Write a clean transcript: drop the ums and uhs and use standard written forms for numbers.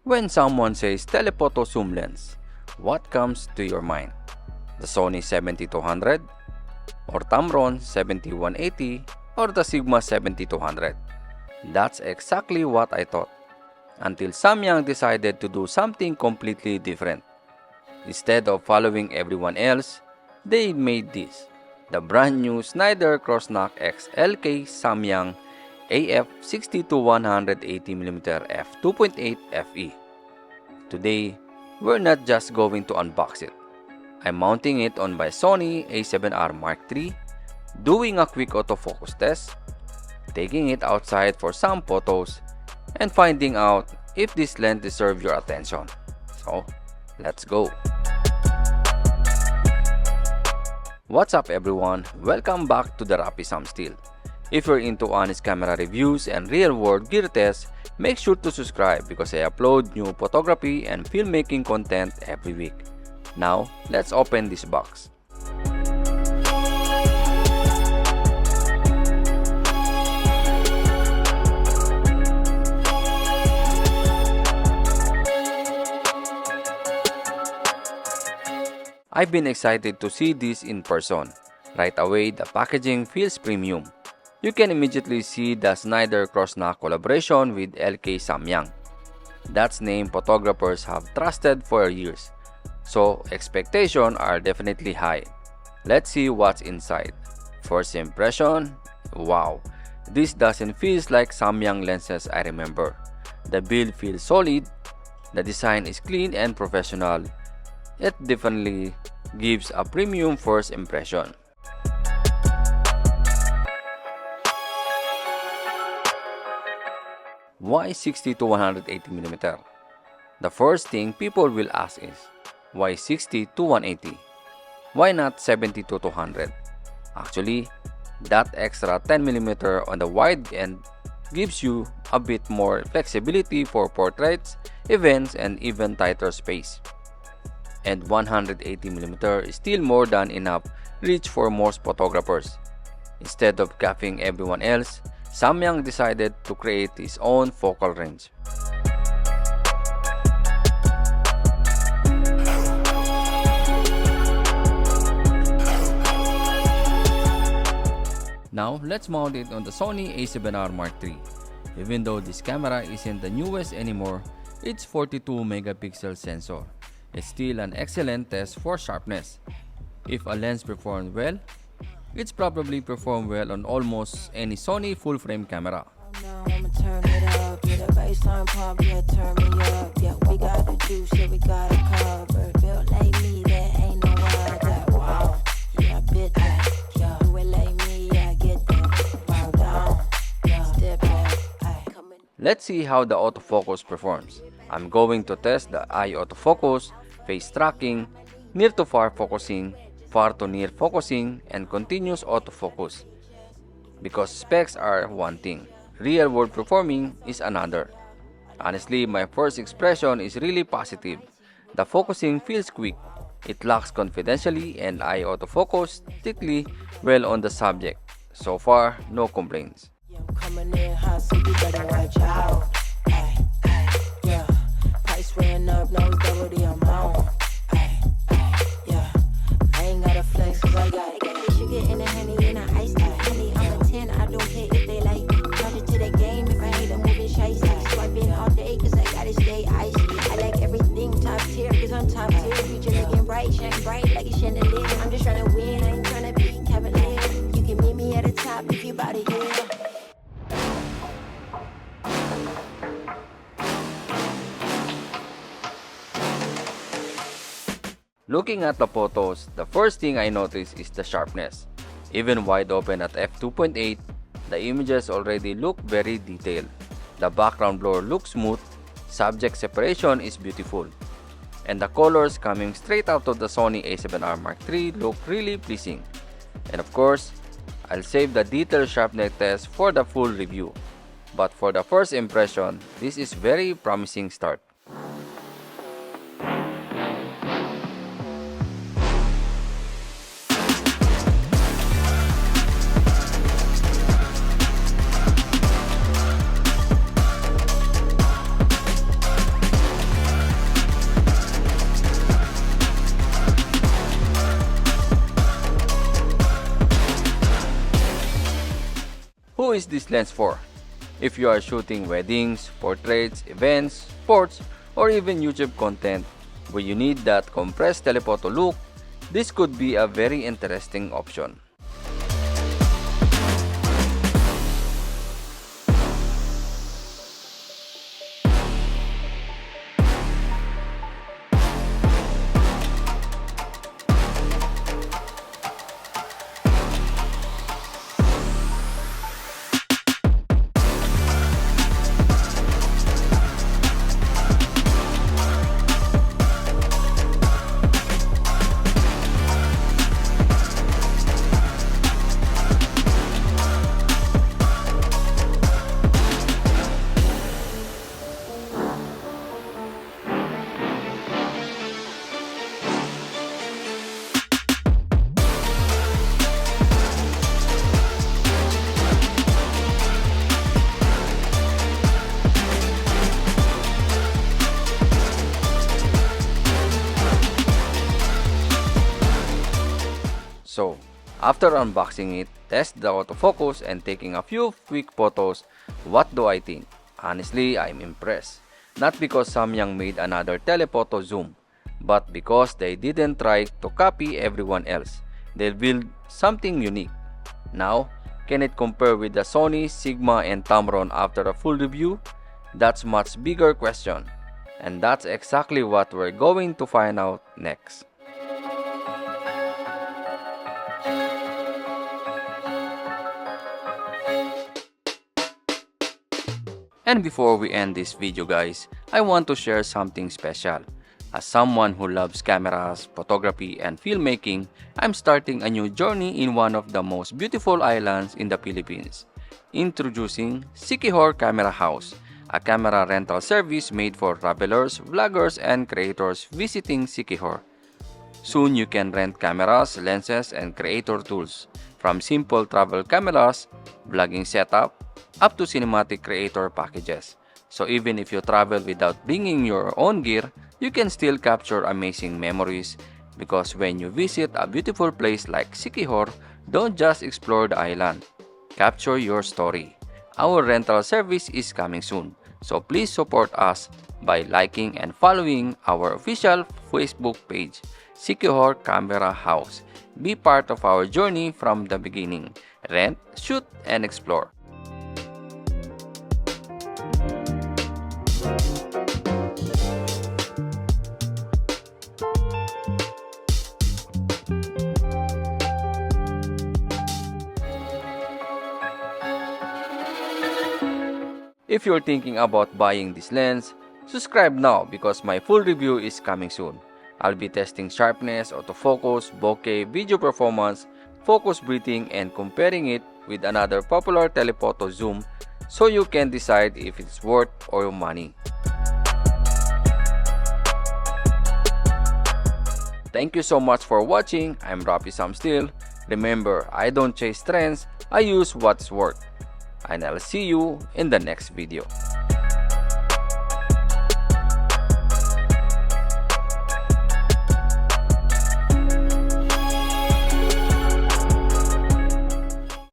When someone says telephoto zoom lens, what comes to your mind? The Sony 70-200? Or Tamron 70-180? Or the Sigma 70-200? That's exactly what I thought. Until Samyang decided to do something completely different. Instead of following everyone else, they made this. The brand new Schneider Kreuznach X LK Samyang AF 60-180mm F2.8 FE. Today, we're not just going to unbox it. I'm mounting it on my Sony A7R III, doing a quick autofocus test, taking it outside for some photos, and finding out if this lens deserves your attention. So, let's go! What's up everyone? Welcome back to the Rappi Sam Still. If you're into honest camera reviews and real-world gear tests, make sure to subscribe because I upload new photography and filmmaking content every week. Now, let's open this box. I've been excited to see this in person. Right away, the packaging feels premium. You can immediately see the Schneider Kreuznach collaboration with LK Samyang. That's name photographers have trusted for years. So, expectations are definitely high. Let's see what's inside. First impression, wow, this doesn't feel like Samyang lenses I remember. The build feels solid, the design is clean and professional. It definitely gives a premium first impression. Why 60-180mm? The first thing people will ask is, why 60-180? Why not 70-200? Actually, that extra 10mm on the wide end gives you a bit more flexibility for portraits, events, and even tighter space. And 180mm is still more than enough reach for most photographers. Instead of copying everyone else, Samyang decided to create his own focal range. Now, let's mount it on the Sony A7R III. Even though this camera isn't the newest anymore, its 42-megapixel sensor. It's still an excellent test for sharpness. If a lens performed well, it's probably performed well on almost any Sony full-frame camera. Let's see how the autofocus performs. I'm going to test the eye autofocus, face tracking, near to far focusing, far to near focusing, and continuous autofocus. Because specs are one thing, real world performing is another. Honestly, my first expression is really positive. The focusing feels quick, it locks confidentially, and eye autofocus strictly well on the subject. So far, no complaints. Coming in hot, so you better watch out. Yeah, price ran up, now it's double the amount. Yeah, I ain't got a flex, cause I got sugar in a honey and a iced honey. I'm a 10, I don't care if they like. Charge it to the game if I hate them moving shiesty. Swiping all day, cause I gotta stay icy. I like everything top tier, cause I'm top tier. Future looking bright, shine bright like a chandelier. I'm just trying to win, I ain't trying to be cavalier. You can meet me at the top if you bout it, yeah. Looking at the photos, the first thing I notice is the sharpness. Even wide open at f2.8, the images already look very detailed. The background blur looks smooth, subject separation is beautiful, and the colors coming straight out of the Sony A7R III look really pleasing. And of course, I'll save the detailed sharpness test for the full review. But for the first impression, this is very promising start. who is this lens for? If you are shooting weddings, portraits, events, sports, or even YouTube content where you need that compressed telephoto look, this could be a very interesting option. So, after unboxing it, test the autofocus and taking a few quick photos, what do I think? Honestly, I'm impressed. Not because Samyang made another telephoto zoom, but because they didn't try to copy everyone else. They built something unique. Now, can it compare with the Sony, Sigma, and Tamron after a full review? That's much bigger question. And that's exactly what we're going to find out next. And before we end this video guys, I want to share something special. As someone who loves cameras, photography, and filmmaking, I'm starting a new journey in one of the most beautiful islands in the Philippines. Introducing Siquijor Camera House, a camera rental service made for travelers, vloggers, and creators visiting Siquijor. Soon you can rent cameras, lenses, and creator tools, from simple travel cameras, vlogging setup, up to cinematic creator packages. So even if you travel without bringing your own gear, you can still capture amazing memories, because when you visit a beautiful place like Siquijor, don't just explore the island. Capture your story. Our rental service is coming soon, so please support us by liking and following our official Facebook page, Siquijor Camera House. Be part of our journey from the beginning. Rent, shoot, and explore. If you're thinking about buying this lens, subscribe now because my full review is coming soon. I'll be testing sharpness, autofocus, bokeh, video performance, focus breathing, and comparing it with another popular telephoto zoom so you can decide if it's worth your money. Thank you so much for watching. I'm Rafi Sam Still. Remember, I don't chase trends, I use what's worth. And I'll see you in the next video.